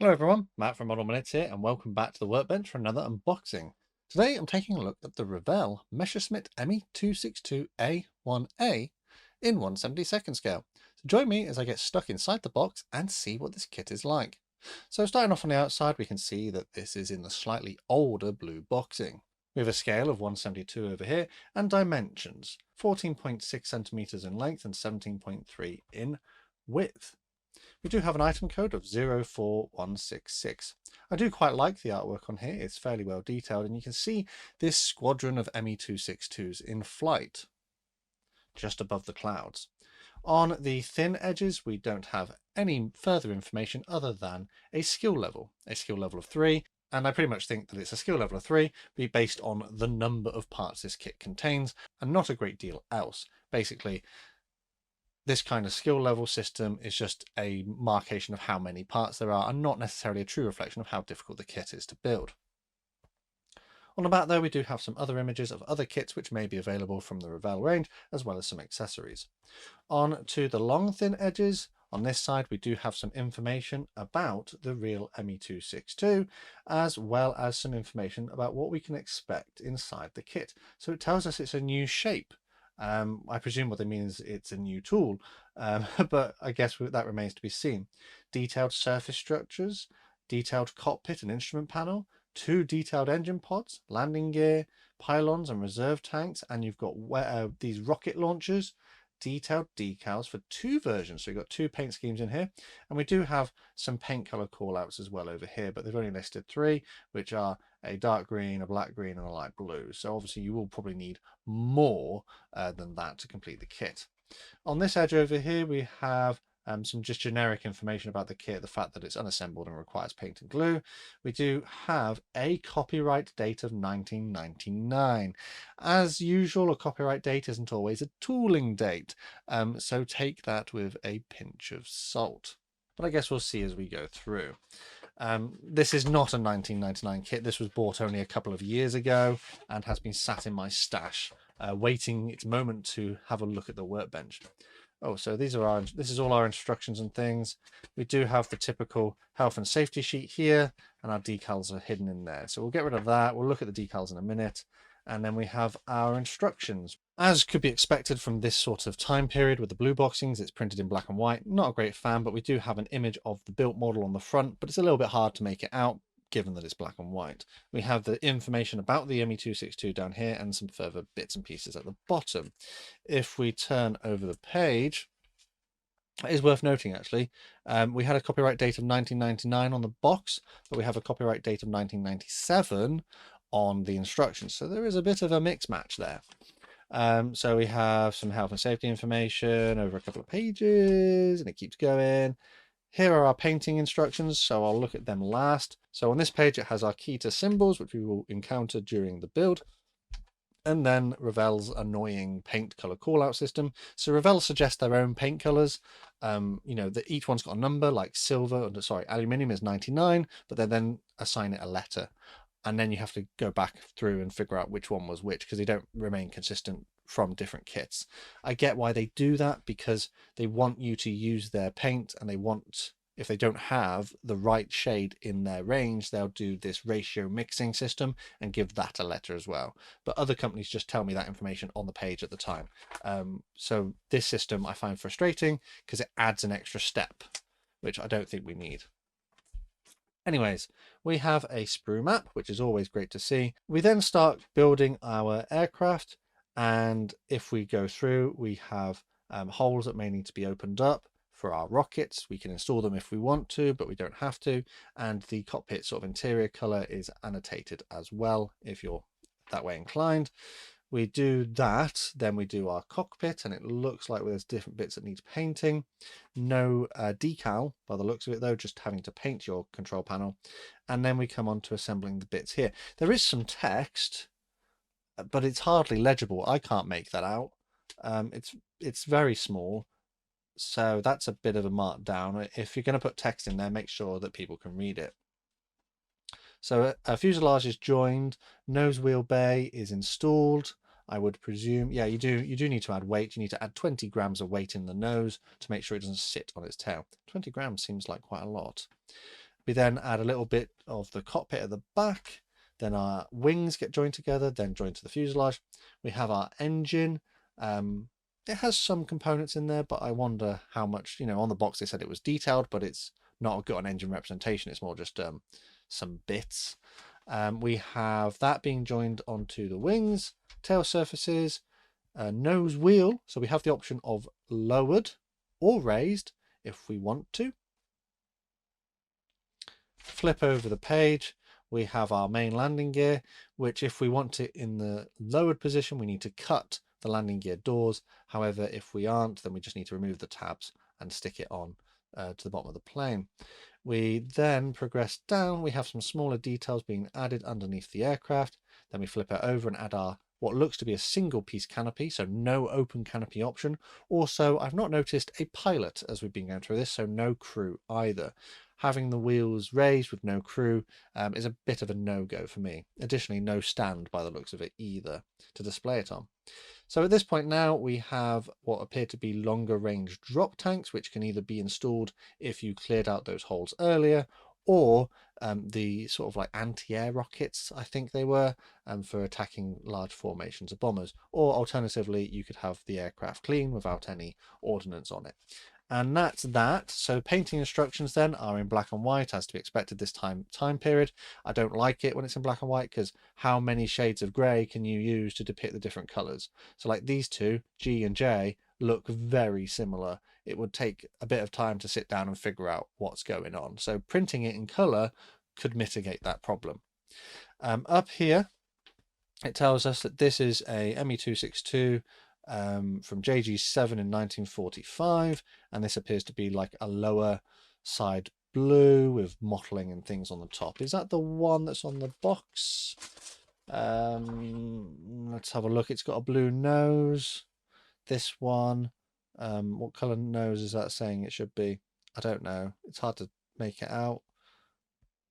Hello everyone, Matt from Model Minutes here, and welcome back to the workbench for another unboxing. Today I'm taking a look at the Revell Messerschmitt Me262 A-1a in 1/72 scale. So join me as I get stuck inside the box and see what this kit is like. So starting off on the outside, we can see that this is in the slightly older blue boxing. We have a scale of 172 over here and dimensions, 14.6 centimeters in length and 17.3 in width. We do have an item code of 04166. I do quite like the artwork on here. It's fairly well detailed, and you can see this squadron of Me262s in flight just above the clouds. On the thin edges, we don't have any further information other than a skill level of 3. And I pretty much think that it's a skill level of 3 based on the number of parts this kit contains and not a great deal else. Basically, this kind of skill level system is just a marcation of how many parts there are and not necessarily a true reflection of how difficult the kit is to build. On the back though, we do have some other images of other kits which may be available from the Revell range, as well as some accessories. On to the long thin edges, on this side we do have some information about the real Me262, as well as some information about what we can expect inside the kit. So it tells us it's a new shape. I presume what they mean is it's a new tool, but I guess that remains to be seen. Detailed surface structures, detailed cockpit and instrument panel, 2 detailed engine pods, landing gear, pylons and reserve tanks, and you've got these rocket launchers, detailed decals for 2 versions. So you've got 2 paint schemes in here, and we do have some paint color callouts as well over here, but they've only listed 3, which are a dark green, a black green, and a light blue. So obviously you will probably need more than that to complete the kit. On this edge over here, we have some just generic information about the kit, the fact that it's unassembled and requires paint and glue. We do have a copyright date of 1999. As usual, a copyright date isn't always a tooling date, so take that with a pinch of salt. But I guess we'll see as we go through. This is not a 1999 kit. This was bought only a couple of years ago and has been sat in my stash, waiting its moment to have a look at the workbench. Oh, so this is all our instructions and things. We do have the typical health and safety sheet here, and our decals are hidden in there. So we'll get rid of that. We'll look at the decals in a minute. And then we have our instructions. As could be expected from this sort of time period with the blue boxings, it's printed in black and white. Not a great fan, but we do have an image of the built model on the front, but it's a little bit hard to make it out given that it's black and white. We have the information about the Me262 down here and some further bits and pieces at the bottom. If we turn over the page, it is worth noting actually, we had a copyright date of 1999 on the box, but we have a copyright date of 1997 on the instructions. So there is a bit of a mix match there. So we have some health and safety information over a couple of pages, and it keeps going. Here are our painting instructions, so I'll look at them last. So on this page, it has our key to symbols, which we will encounter during the build. And then Revell's annoying paint color callout system. So Revell suggests their own paint colors. Each one's got a number, like aluminium is 99, but they then assign it a letter. And then you have to go back through and figure out which one was which, because they don't remain consistent from different kits. I get why they do that, because they want you to use their paint, and they want, if they don't have the right shade in their range, they'll do this ratio mixing system and give that a letter as well. But other companies just tell me that information on the page at the time. So this system I find frustrating because it adds an extra step, which I don't think we need. Anyways, we have a sprue map, which is always great to see. We then start building our aircraft, and if we go through, we have holes that may need to be opened up for our rockets. We can install them if we want to, but we don't have to. And the cockpit sort of interior color is annotated as well, if you're that way inclined. We do that, then we do our cockpit, and it looks like there's different bits that need painting. No decal by the looks of it though, just having to paint your control panel. And then we come on to assembling the bits here. There is some text, but it's hardly legible. I can't make that out. It's very small, so that's a bit of a markdown. If you're going to put text in there, make sure that people can read it. So a fuselage is joined, nose wheel bay is installed. I would presume, yeah, you do need to add weight. You need to add 20 grams of weight in the nose to make sure it doesn't sit on its tail. 20 grams seems like quite a lot. We then add a little bit of the cockpit at the back. Then our wings get joined together, then joined to the fuselage. We have our engine. It has some components in there, but I wonder how much, on the box they said it was detailed, but it's not got an engine representation. It's more just some bits. We have that being joined onto the wings, tail surfaces, nose wheel. So we have the option of lowered or raised if we want to. Flip over the page. We have our main landing gear, which if we want it in the lowered position, we need to cut the landing gear doors. However, if we aren't, then we just need to remove the tabs and stick it on to the bottom of the plane. We then progress down. We have some smaller details being added underneath the aircraft. Then we flip it over and add our what looks to be a single piece canopy, so no open canopy option. Also, I've not noticed a pilot as we've been going through this, so no crew either. Having the wheels raised with no crew is a bit of a no-go for me. Additionally, no stand by the looks of it either to display it on. So at this point now, we have what appear to be longer range drop tanks, which can either be installed if you cleared out those holes earlier, or the sort of like anti-air rockets, I think they were, for attacking large formations of bombers. Or alternatively, you could have the aircraft clean without any ordnance on it. And that's that. So painting instructions then are in black and white, as to be expected this time period. I don't like it when it's in black and white, because how many shades of grey can you use to depict the different colours? So like these two, G and J, look very similar. It would take a bit of time to sit down and figure out what's going on. So printing it in colour could mitigate that problem. Up here, it tells us that this is a Me262 from JG7 in 1945, and this appears to be like a lower side blue with mottling and things on the top. Is that the one that's on the box? Let's have a look. It's got a blue nose. This one, what color nose is that saying it should be? I don't know. It's hard to make it out.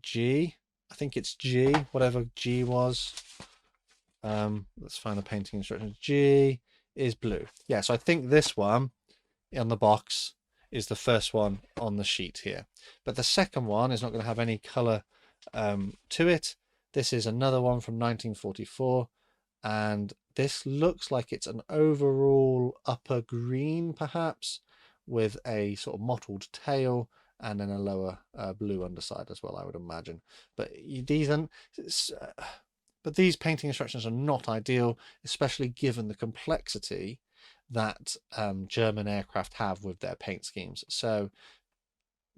G, I think it's G, whatever G was. Let's find the painting instructions. G is blue. Yeah, so I think this one on the box is the first one on the sheet here. But the second one is not going to have any color to it. This is another one from 1944. And this looks like it's an overall upper green, perhaps, with a sort of mottled tail and then a lower blue underside as well, I would imagine. But these painting instructions are not ideal, especially given the complexity that German aircraft have with their paint schemes. So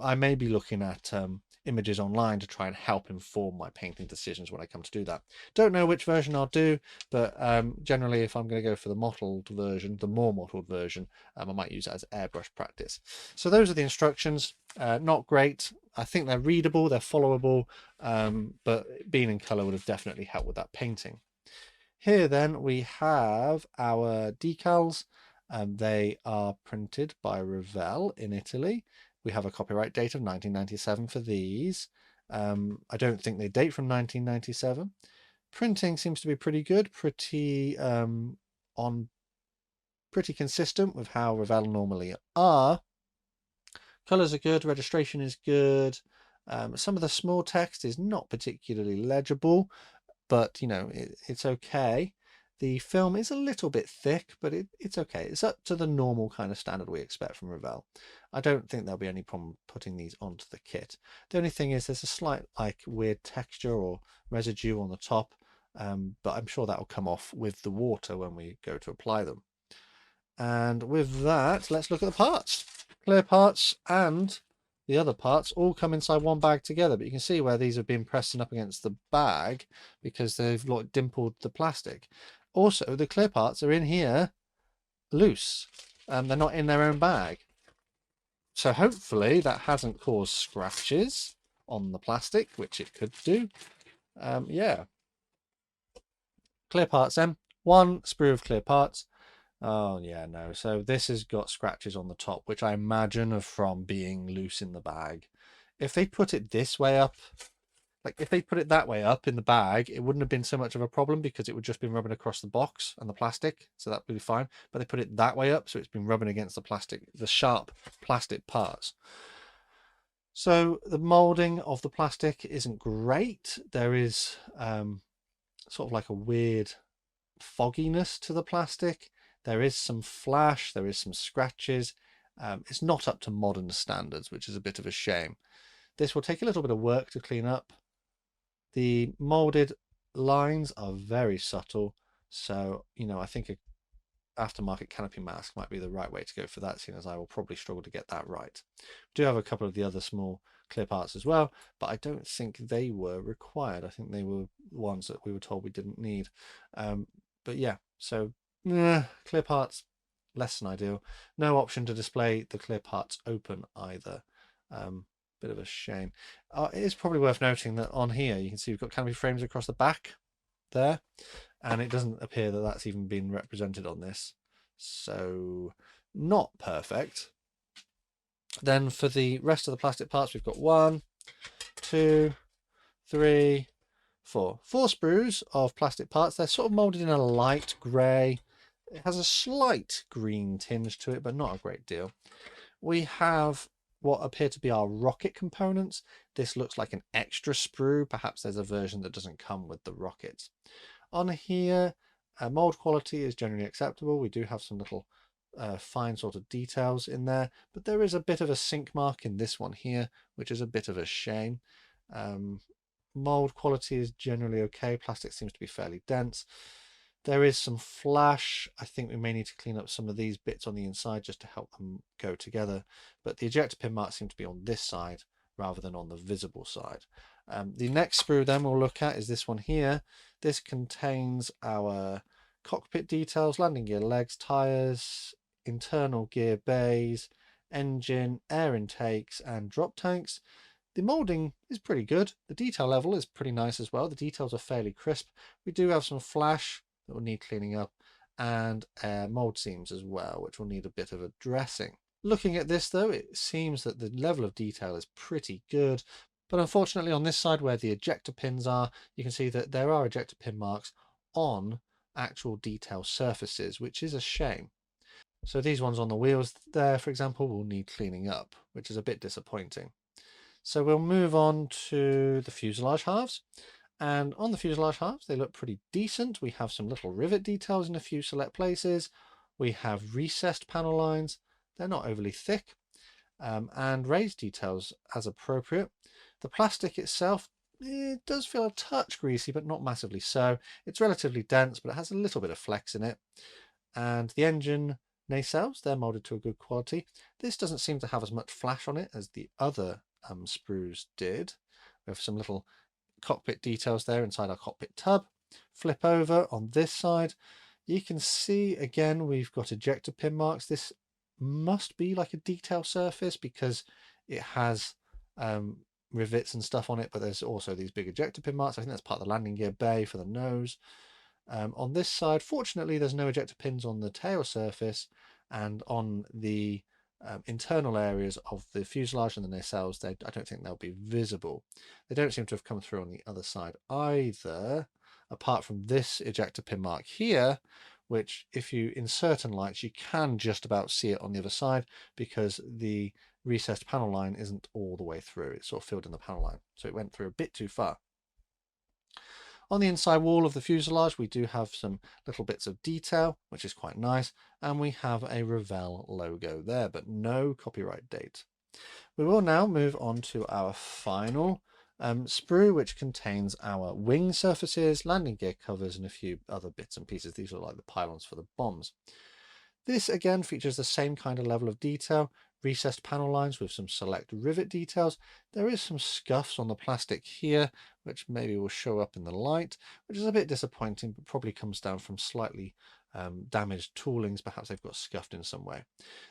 I may be looking at images online to try and help inform my painting decisions when I come to do that. Don't know which version I'll do, but generally if I'm going to go for the mottled version, the more mottled version, I might use it as airbrush practice. So those are the instructions. Not great. I think they're readable, they're followable, but being in colour would have definitely helped with that painting. Here then we have our decals. They are printed by Revell in Italy. We have a copyright date of 1997 for these. I don't think they date from 1997. Printing seems to be pretty good, pretty consistent with how Revell normally are. Colors are good, registration is good. Some of the small text is not particularly legible, but it's okay. The film is a little bit thick, but it's okay. It's up to the normal kind of standard we expect from Revell. I don't think there'll be any problem putting these onto the kit. The only thing is there's a slight weird texture or residue on the top, but I'm sure that will come off with the water when we go to apply them. And with that, let's look at the parts. Clear parts and the other parts all come inside one bag together, but you can see where these have been pressing up against the bag because they've dimpled the plastic. Also, the clear parts are in here loose. They're not in their own bag. So hopefully that hasn't caused scratches on the plastic, which it could do. Yeah. Clear parts then. One sprue of clear parts. Oh, yeah, no. So this has got scratches on the top, which I imagine are from being loose in the bag. If they put it this way up, if they put it that way up in the bag, it wouldn't have been so much of a problem because it would just been rubbing across the box and the plastic. So that would be fine. But they put it that way up, so it's been rubbing against the plastic, the sharp plastic parts. So the molding of the plastic isn't great. There is sort of like a weird fogginess to the plastic. There is some flash, there is some scratches. It's not up to modern standards, which is a bit of a shame. This will take a little bit of work to clean up. The molded lines are very subtle, so I think a aftermarket canopy mask might be the right way to go for that, seeing as I will probably struggle to get that right. We do have a couple of the other small clip arts as well, but I don't think they were required. I think they were ones that we were told we didn't need. But yeah, so clip arts, less than ideal. No option to display the clip arts open either. Bit of a shame. It is probably worth noting that on here you can see we've got canopy frames across the back there, and it doesn't appear that that's even been represented on this, so not perfect. Then for the rest of the plastic parts, we've got 1, 2, 3, 4 sprues of plastic parts. They're sort of molded in a light grey. It has a slight green tinge to it, but not a great deal. We have what appear to be our rocket components. This looks like an extra sprue. Perhaps there's a version that doesn't come with the rockets. On here, mold quality is generally acceptable. We do have some little fine sort of details in there, but there is a bit of a sink mark in this one here, which is a bit of a shame. Mold quality is generally okay. Plastic seems to be fairly dense. There is some flash. I think we may need to clean up some of these bits on the inside just to help them go together, but the ejector pin marks seem to be on this side rather than on the visible side. The next sprue then we'll look at is this one here. This contains our cockpit details, landing gear legs, tyres, internal gear bays, engine, air intakes and drop tanks. The moulding is pretty good. The detail level is pretty nice as well. The details are fairly crisp. We do have some flash that will need cleaning up, and mould seams as well, which will need a bit of a dressing. Looking at this though, it seems that the level of detail is pretty good, but unfortunately on this side where the ejector pins are, you can see that there are ejector pin marks on actual detail surfaces, which is a shame. So these ones on the wheels there, for example, will need cleaning up, which is a bit disappointing. So we'll move on to the fuselage halves. And on the fuselage halves, they look pretty decent. We have some little rivet details in a few select places. We have recessed panel lines. They're not overly thick. And raised details as appropriate. The plastic itself, it does feel a touch greasy, but not massively so. It's relatively dense, but it has a little bit of flex in it. And the engine nacelles, they're molded to a good quality. This doesn't seem to have as much flash on it as the other sprues did. We have some little cockpit details there inside our cockpit tub. Flip over on this side, you can see again we've got ejector pin marks. This must be like a detail surface because it has rivets and stuff on it, but there's also these big ejector pin marks. I think that's part of the landing gear bay for the nose. On this side, fortunately, there's no ejector pins on the tail surface, and on the internal areas of the fuselage and the nacelles, I don't think they'll be visible. They don't seem to have come through on the other side either, apart from this ejector pin mark here, which if you in certain lights, you can just about see it on the other side because the recessed panel line isn't all the way through. It's sort of filled in the panel line, so it went through a bit too far. On the inside wall of the fuselage, we do have some little bits of detail, which is quite nice, and we have a Revell logo there, but no copyright date. We will now move on to our final sprue, which contains our wing surfaces, landing gear covers, and a few other bits and pieces. These are like the pylons for the bombs. This again features the same kind of level of detail, recessed panel lines with some select rivet details. There is some scuffs on the plastic here, which maybe will show up in the light, which is a bit disappointing, but probably comes down from slightly damaged toolings. Perhaps they've got scuffed in some way.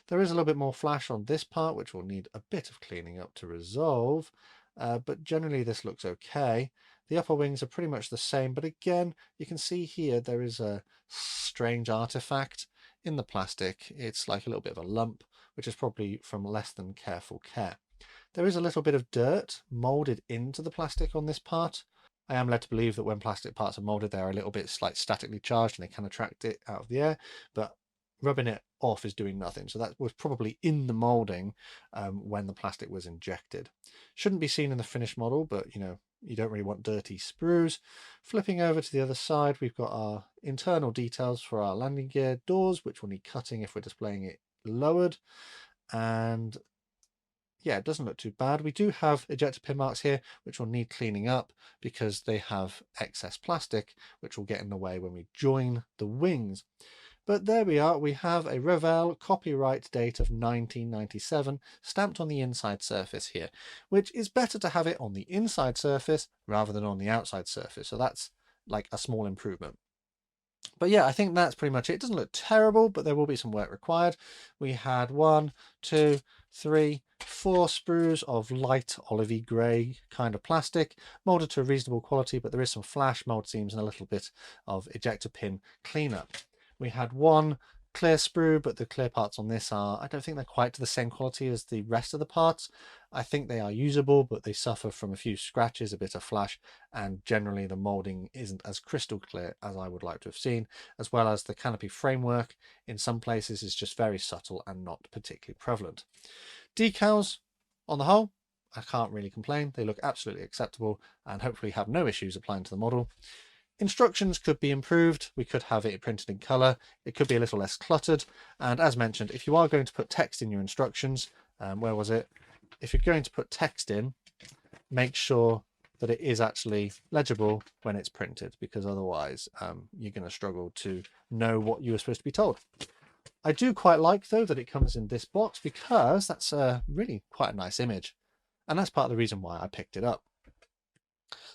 There is a little bit more flash on this part, which will need a bit of cleaning up to resolve, but generally this looks okay. The upper wings are pretty much the same, but again, you can see here there is a strange artifact in the plastic. It's like a little bit of a lump, which is probably from less than careful care. There is a little bit of dirt molded into the plastic on this part. I am led to believe that when plastic parts are molded, they're a little bit like statically charged and they can attract it out of the air, but rubbing it off is doing nothing. So that was probably in the molding when the plastic was injected. Shouldn't be seen in the finished model, but you don't really want dirty sprues. Flipping over to the other side, we've got our internal details for our landing gear doors, which will need cutting if we're displaying it lowered. And yeah, it doesn't look too bad. We do have ejector pin marks here, which will need cleaning up because they have excess plastic, which will get in the way when we join the wings. But there we are. We have a Revell copyright date of 1997 stamped on the inside surface here, which is better to have it on the inside surface rather than on the outside surface. So that's like a small improvement. But yeah, I think that's pretty much it. It doesn't look terrible, but there will be some work required. We had 1, 2, 3, 4 sprues of light olivey grey kind of plastic, molded to a reasonable quality, but there is some flash, mold seams, and a little bit of ejector pin cleanup. We had 1 clear sprue, but the clear parts on this I don't think they're quite to the same quality as the rest of the parts. I think they are usable, but they suffer from a few scratches, a bit of flash, and generally the molding isn't as crystal clear as I would like to have seen, as well as the canopy framework in some places is just very subtle and not particularly prevalent. Decals, on the whole, I can't really complain. They look absolutely acceptable and hopefully have no issues applying to the model. Instructions could be improved. We could have it printed in colour. It could be a little less cluttered. And as mentioned, if you are going to put text in your instructions, where was it? If you're going to put text in, make sure that it is actually legible when it's printed, because otherwise you're going to struggle to know what you were supposed to be told. I do quite like, though, that it comes in this box because that's really quite a nice image. And that's part of the reason why I picked it up.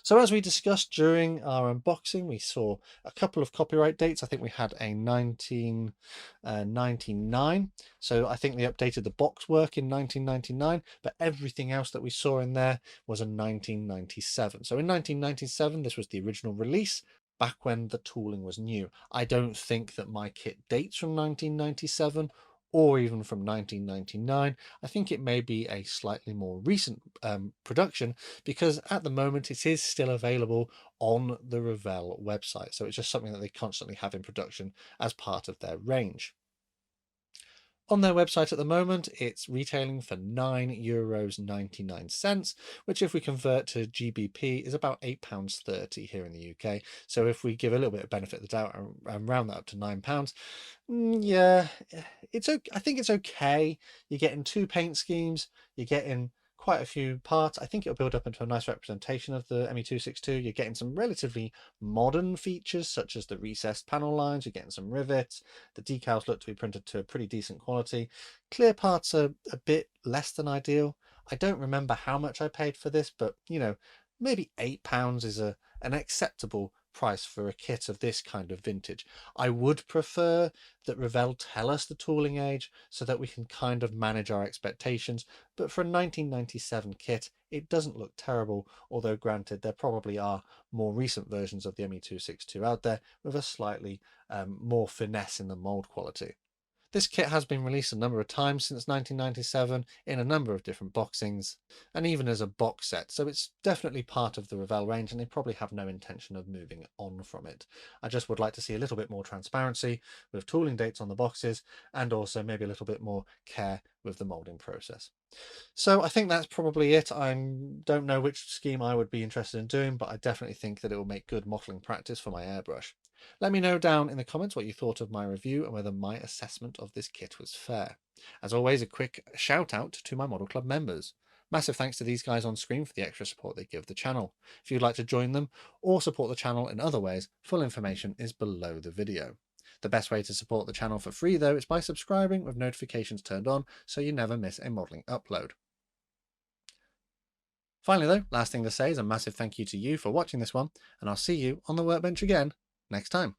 So as we discussed during our unboxing, we saw a couple of copyright dates. I think we had a 1999. So I think they updated the box work in 1999, but everything else that we saw in there was in 1997. So in 1997, this was the original release, back when the tooling was new. I don't think that my kit dates from 1997 or even from 1999. I think it may be a slightly more recent production, because at the moment it is still available on the Revell website. So it's just something that they constantly have in production as part of their range. On their website at the moment, it's retailing for €9.99, which if we convert to GBP is about £8.30 here in the UK. So if we give a little bit of benefit of the doubt and round that up to £9, yeah, it's okay. I think it's okay. You're getting 2 paint schemes, you're getting quite a few parts. I think it'll build up into a nice representation of the Me262. You're getting some relatively modern features such as the recessed panel lines. You're getting some rivets. The decals look to be printed to a pretty decent quality. Clear parts are a bit less than ideal. I don't remember how much I paid for this, but maybe £8 is an acceptable price for a kit of this kind of vintage. I would prefer that Revell tell us the tooling age so that we can kind of manage our expectations, but for a 1997 kit it doesn't look terrible, although granted there probably are more recent versions of the Me262 out there with a slightly more finesse in the mold quality. This kit has been released a number of times since 1997 in a number of different boxings, and even as a box set, so it's definitely part of the Revell range, and they probably have no intention of moving on from it. I just would like to see a little bit more transparency with tooling dates on the boxes, and also maybe a little bit more care with the moulding process. So I think that's probably it. I don't know which scheme I would be interested in doing, but I definitely think that it will make good modelling practice for my airbrush. Let me know down in the comments what you thought of my review and whether my assessment of this kit was fair. As always, a quick shout out to my Model Club members. Massive thanks to these guys on screen for the extra support they give the channel. If you'd like to join them or support the channel in other ways, full information is below the video. The best way to support the channel for free, though, is by subscribing with notifications turned on so you never miss a modelling upload. Finally, though, last thing to say is a massive thank you to you for watching this one, and I'll see you on the workbench again next time.